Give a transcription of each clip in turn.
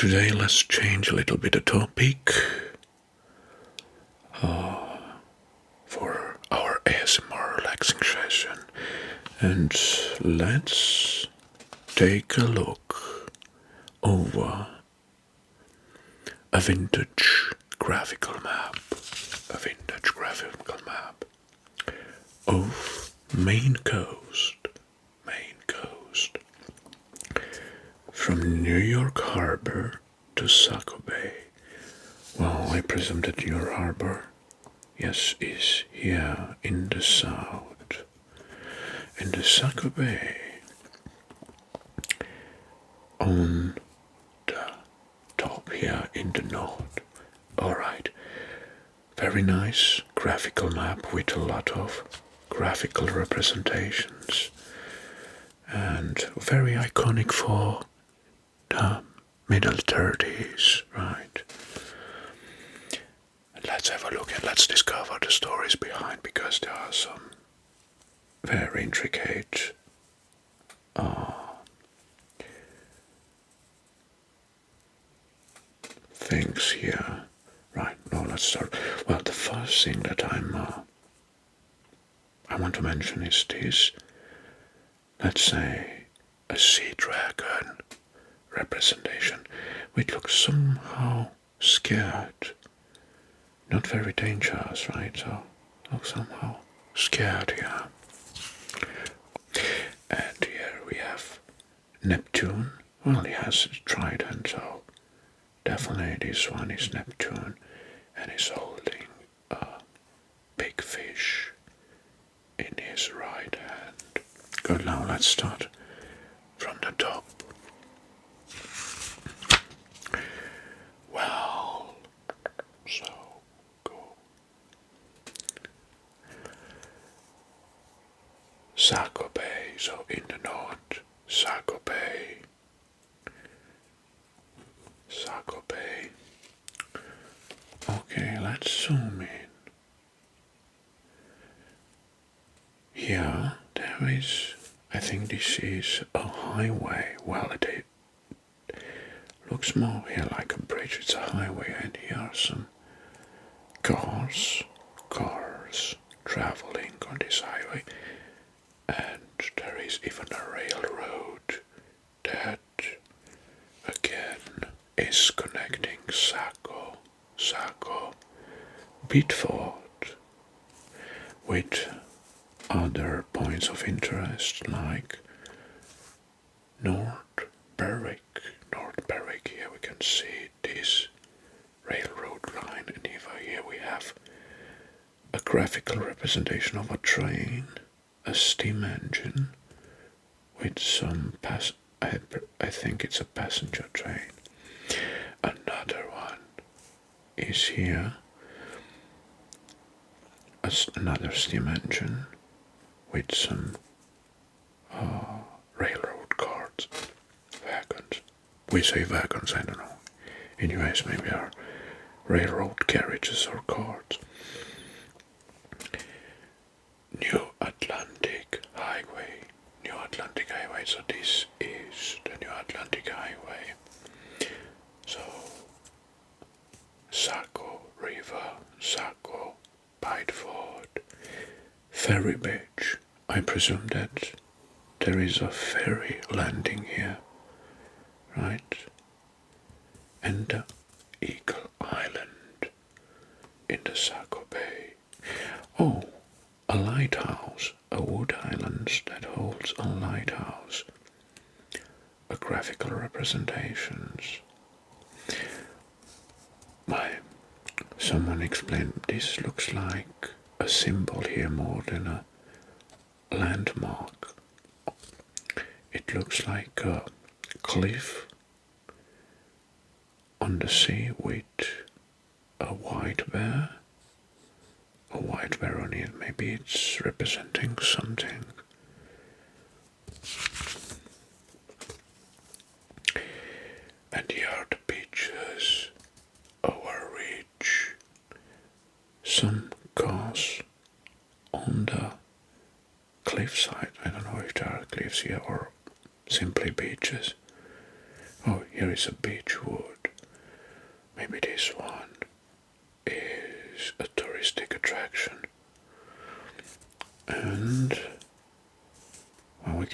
today let's change a little bit the topic for our ASMR relaxing session, and let's take a look over a vintage graphical map, of Maine coast, from New York Harbor to Saco Bay. Well, I presume that your harbor, yes, is here in the south, in the Saco Bay, on the top here in the north. Alright, very nice graphical map with a lot of graphical representations, and very iconic for the middle 30s, right? Let's have a look and let's discover the stories behind, because there are some very intricate things here. Right, now let's start. Well, the first thing that I want to mention is this, let's say, a sea dragon representation, which looks somehow scared. Not very dangerous, right? So, looks somehow scared here. And here we have Neptune. Well, he has a trident, so definitely this one is Neptune, and he's holding a big fish in his right hand. Good, now let's start from the top. Well, so go. Saco Bay, so in the north, Saco Bay. Saco Bay. Okay, let's zoom in. Here, there is, I think this is a highway. Well, it looks more here like a bridge. It's a highway, and here are some cars traveling on this highway. And there is even a railroad that, again, is connecting Saco, Bedford, with other points of interest like North Berwick. Here we can see this railroad line, and here we have a graphical representation of a train, a steam engine with some I think it's a passenger train. Another one is here, another steam engine with some railroad cars, wagons. We say wagons, I don't know. Anyways, maybe are railroad carriages or cars. New Atlantic Highway. So this is the New Atlantic Highway. So Saco River, Saco, Bedford, Ferry Beach. I presume that there is a ferry landing here, right? And the Eagle Island in the Saco Bay. Oh, a lighthouse, a wood island that holds a lighthouse. A graphical representations. Someone explained this looks like a symbol here more than a landmark. It looks like a cliff on the sea with a white bear on it. Maybe it's representing something. And here are the beaches, our ridge, some cars on the cliffside. I don't know if there are cliffs here or simply beaches. Oh, here is a beech wood. is a touristic attraction. And well,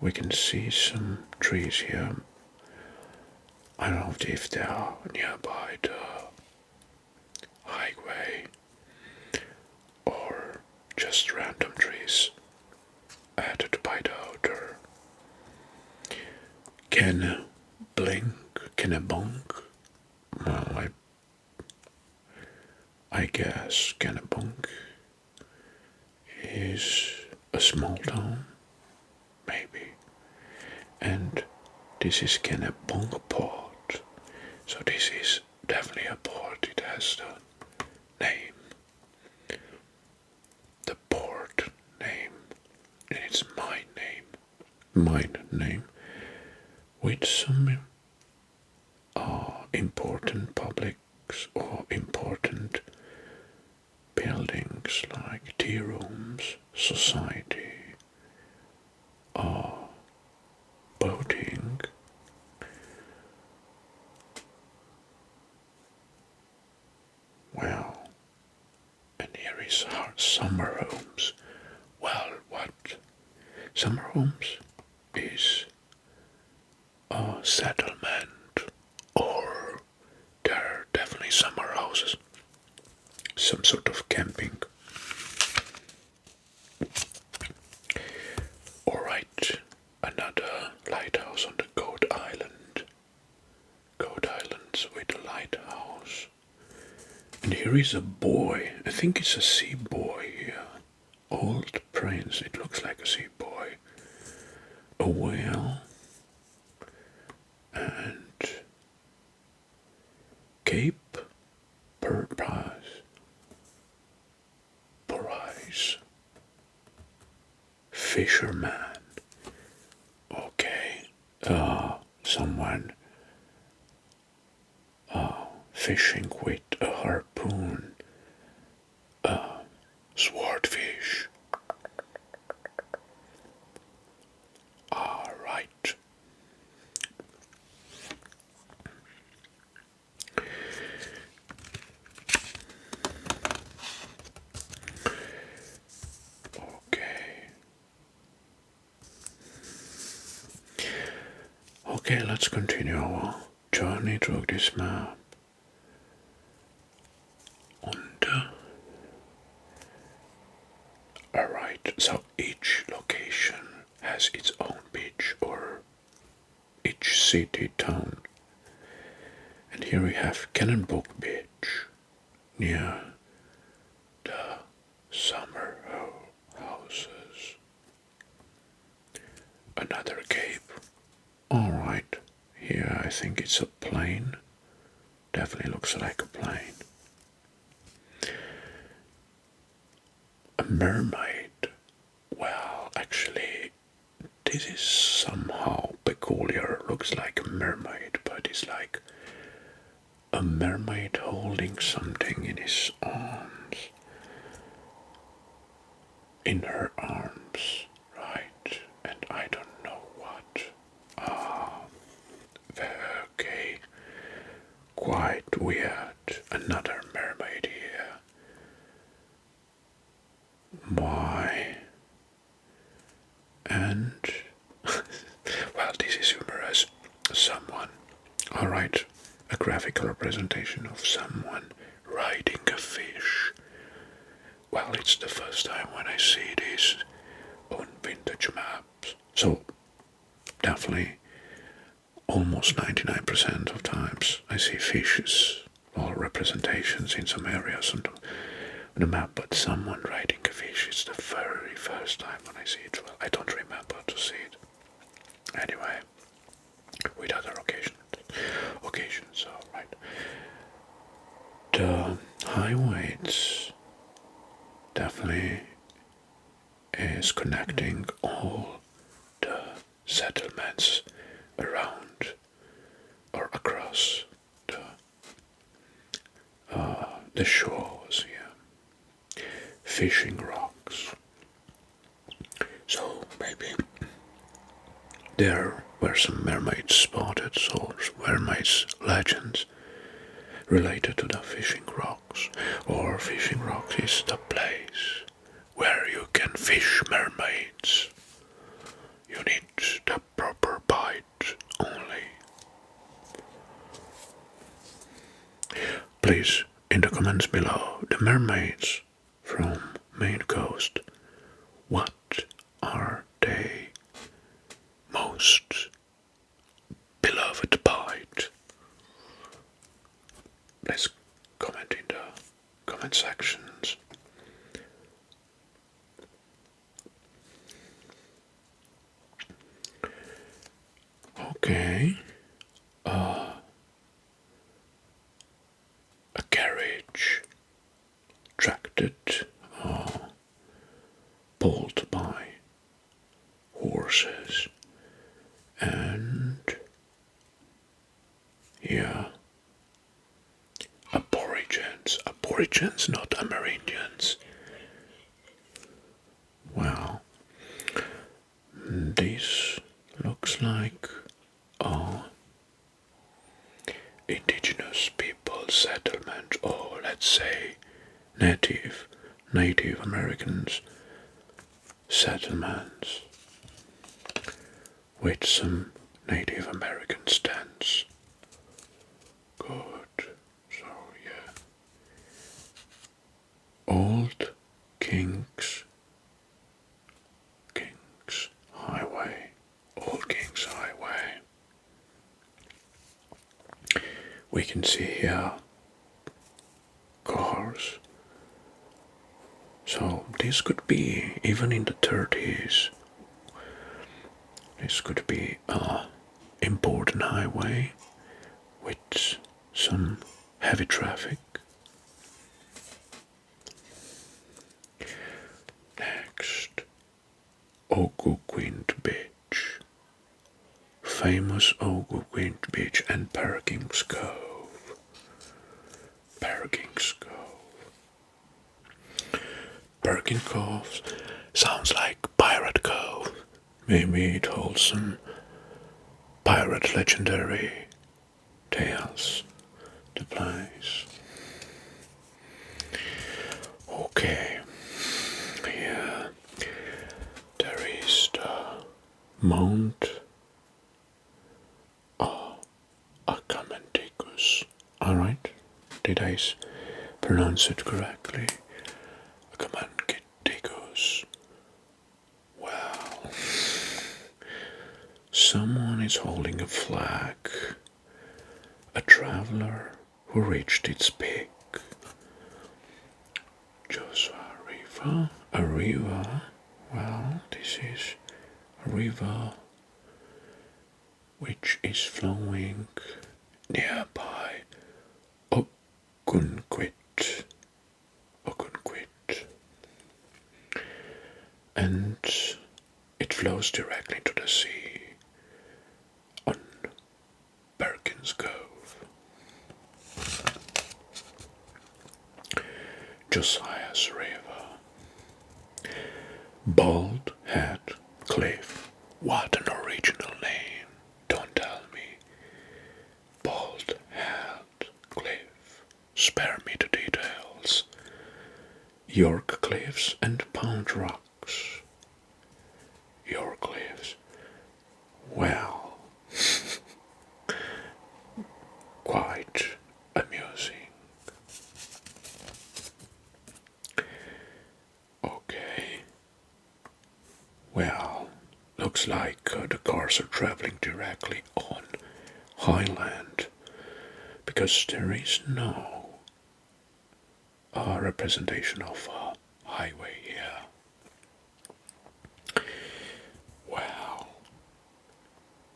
we can see some trees here. I don't know if they are nearby the highway or just random trees added by the odor. Kennebunk. Well, I guess Kennebunk is a small town, maybe. And this is Kennebunkport. So this is definitely a port. It has the name. The port name. And it's my name. Mine name. With some important publics or important buildings like tea rooms, society, boating. Well, and here is our summer homes. Well, what? Summer homes is a settlement, or there are definitely summer houses, some sort of camping. Alright, another lighthouse on the Goat Island. Goat Islands with a lighthouse. And here is a boy. I think it's a sea boy here. Old prince. It looks like a sea boy. A whale. And Cape Purpose. Fisherman. Okay. Someone fishing with a harpoon. Swordfish. Alright. Okay, let's continue our journey through this map. Alright, so each location has its own beach, or each city, town. And here we have Kennebunkport Beach, near the summer houses. Another cape. Alright, here I think it's a plane. Definitely looks like a plane. A mermaid. Well, actually, this is somehow peculiar. Looks like a mermaid, but it's like a mermaid holding something in his arms. In her arms, right? And I don't know what. Okay. Quite weird. Another mermaid here. Why? And well, this is humorous. Someone. Alright, a graphical representation of someone riding a fish. Well, it's the first time when I see this on vintage maps. So, definitely, almost 99% of times I see fishes or representations in some areas on the map, but someone riding a fish is the very first time when I see it. Well, I don't remember to see it. Anyway, with other occasions, alright. The highways definitely is connecting all the settlements around or across the shores here. Fishing rocks. So maybe there were some mermaids spotted, so mermaids legends. related to the fishing rocks, or fishing rocks is the place where you can fish mermaids. You need the proper bite only. Please, in the comments below, the mermaids from Maine coast, what are they most beloved bite? Let's comment in the comment sections. Okay. A carriage tracted, pulled by horses, and yeah, aborigines, not Amerindians. Well, this looks like indigenous people settlement, or let's say Native Americans settlements with some Native American stands. Good. So yeah. Old Kings Highway. Old Kings Highway. We can see here cars. So this could be, even in the 30s, this could be a important highway with some heavy traffic. Next, Ogunquit Beach. Famous Ogunquit Beach and Perkins Cove. Perkins Cove sounds like Pirate Cove. Maybe it holds some pirate legendary tales. The place. Okay. Yeah. There is the Mount Acamanticus. Alright. Did I pronounce it correctly? Acamanticus. Well, someone is holding a flag. A traveler who reached its peak. Joshua River, a river. Well, this is a river which is flowing nearby Ogunquit. And it flows directly into the sea on Perkins Cove. Josiah's River. Bald Head Cliff. What an original name. Don't tell me. Bald Head Cliff. Spare me the details. York Cliffs and Pound Rocks. York Cliffs. Well, quite amusing. Okay. Well, looks like the cars are traveling directly on highland because there is no representation of a highway here. Wow.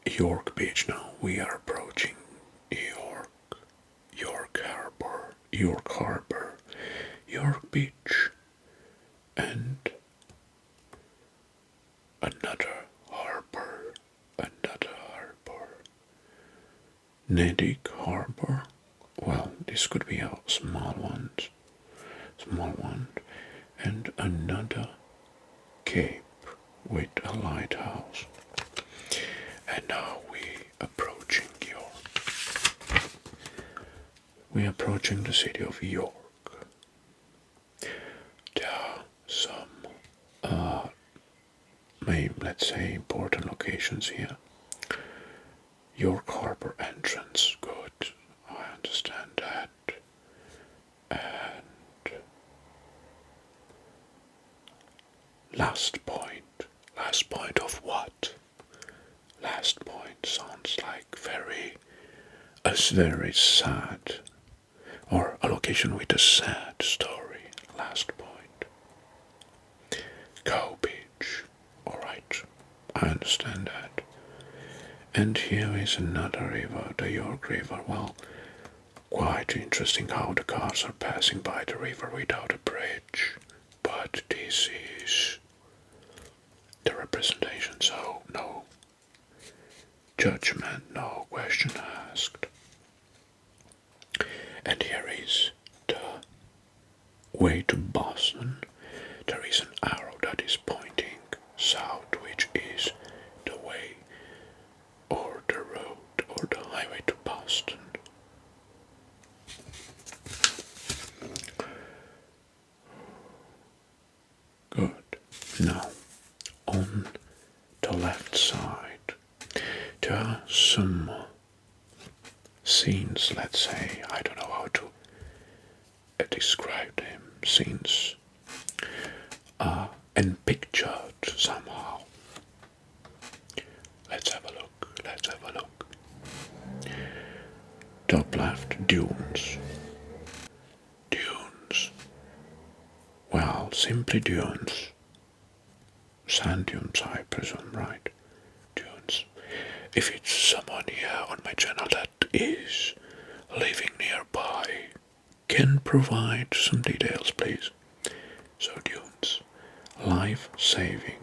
York Beach now. We are approaching York Harbor, York Beach, and another harbor. Nedic Harbor. Well, this could be a small one, and another cape with a lighthouse. And now we approaching York. we are approaching the city of York. There are some, let's say, important locations here. York Harbor entrance, good. I understand that. And last point. Last point of what? Last point sounds like a very sad, or a location with a sad story. Last point. Cove Beach. Alright, I understand that. And here is another river, the York River. Well, quite interesting how the cars are passing by the river without a bridge. But this is the representation, so no judgment, no question asked. And here is the way to Boston. There is an arrow that is pointing south, which is the way or the road or the highway to Boston. Good. Now, on the left side, there are some scenes, let's say, I don't know how to describe them, scenes, and pictured somehow. Let's have a look. Top left, dunes. Well, simply dunes. Sand dunes, I presume, right? Dunes. If it's someone here on my channel that is living nearby, can provide some details, please. So dunes. Life-saving.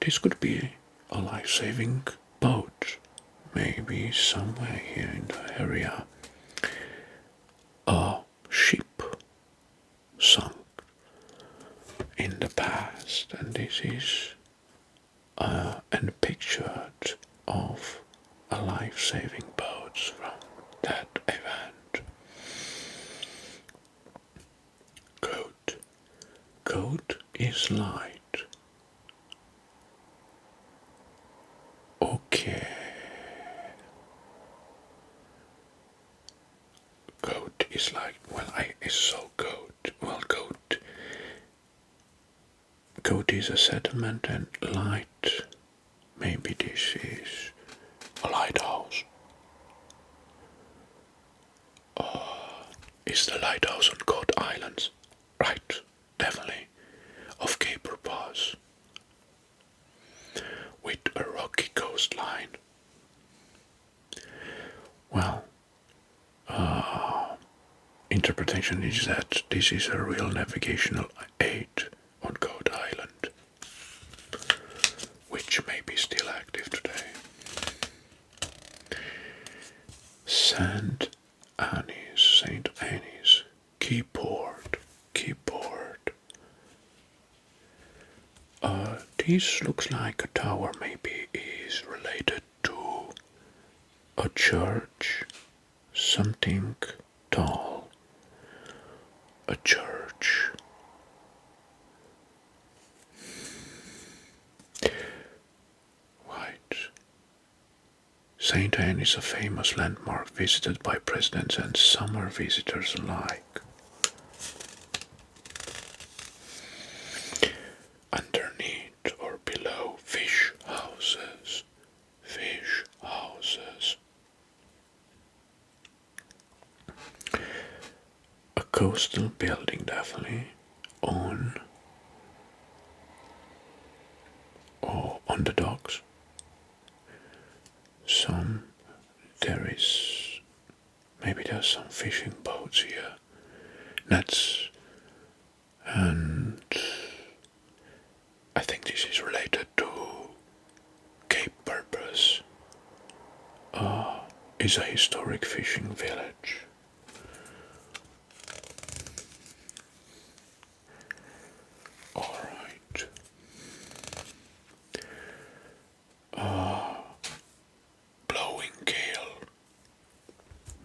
This could be a life-saving boat. Maybe somewhere here in the area. A ship sunk in the past, and this is a picture of a life-saving boat from that event. Coat is light. Okay. Goat is like, well, I saw goat. Well, goat is a settlement, and light, maybe this is a lighthouse. Is the lighthouse on Cove Islands? Right, definitely. Of Cape Purpose. With a rocky coastline. Well, interpretation is that this is a real navigational aid on Cove Island, which may be still active today. St. Annie's, keyboard. This looks like a tower, maybe is related to a church, something tall, a church. Right. St. Anne is a famous landmark visited by presidents and summer visitors alike. Underneath or below, fish houses. A coastal building, definitely, on the docks. Maybe there's some fishing boats here, nets, and I think this is related to Cape Purpose. Is a historic fishing village. Alright.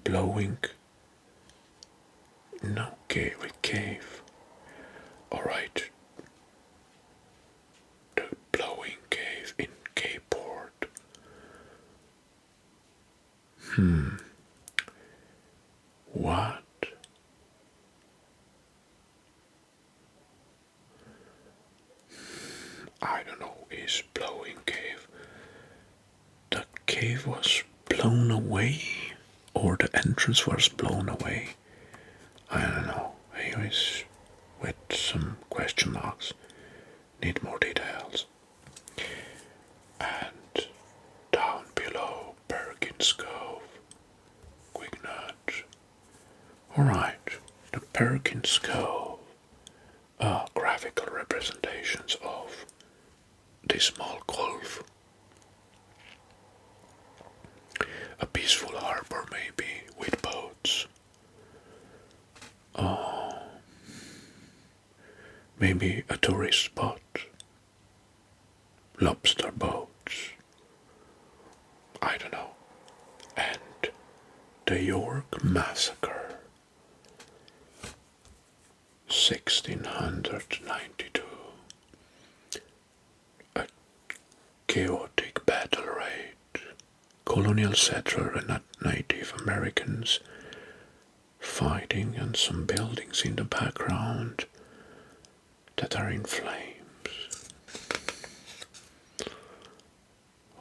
Blowing No cave. Alright. The blowing cave in Cape-Port. What? I don't know, is blowing cave. The cave was blown away? Or the entrance was blown away? I don't know. Anyways, with some question marks. Need more details. And down below, Perkins Cove. Quick nudge. Alright, the Perkins Cove are graphical representations of this small cove. A peaceful harbor, maybe, with boats. Maybe a tourist spot. Lobster boats. I don't know. And the York Massacre. 1692. A chaotic battle raid. Colonial settler and Native Americans fighting, and some buildings in the background that are in flames.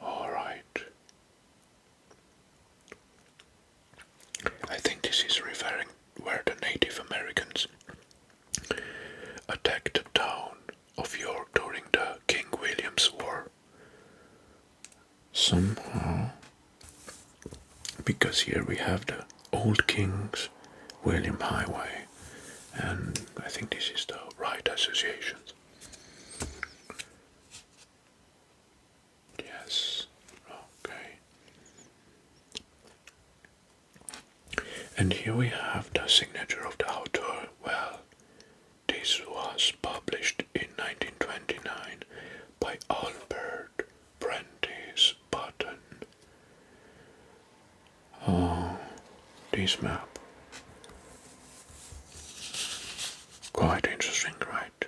Alright. I think this is referring where the Native Americans attacked the town of York during the King William's War. Somehow, because here we have the Old King's William Highway, and I think this is the right association. Yes, okay. And here we have the signature of the author. Well, this was published in 1929 by Albert Prentice Button. Oh, this map. Quite interesting, right?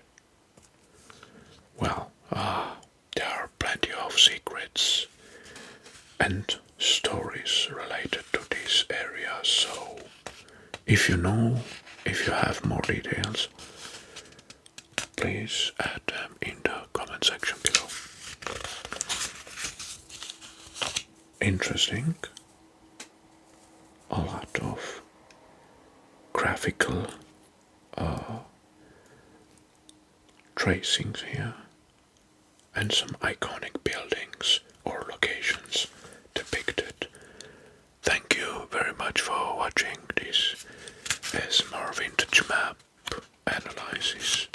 Well, there are plenty of secrets and stories related to this area, so if you have more details, please add them in the comment section below. Interesting. A lot of graphical tracings here, and some iconic buildings or locations depicted. Thank you very much for watching this ASMR vintage map analysis,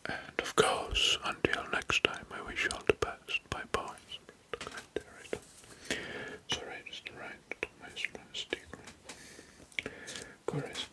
and of course, until next time, I wish you all the best. Bye bye. Sorry, just right. Correct.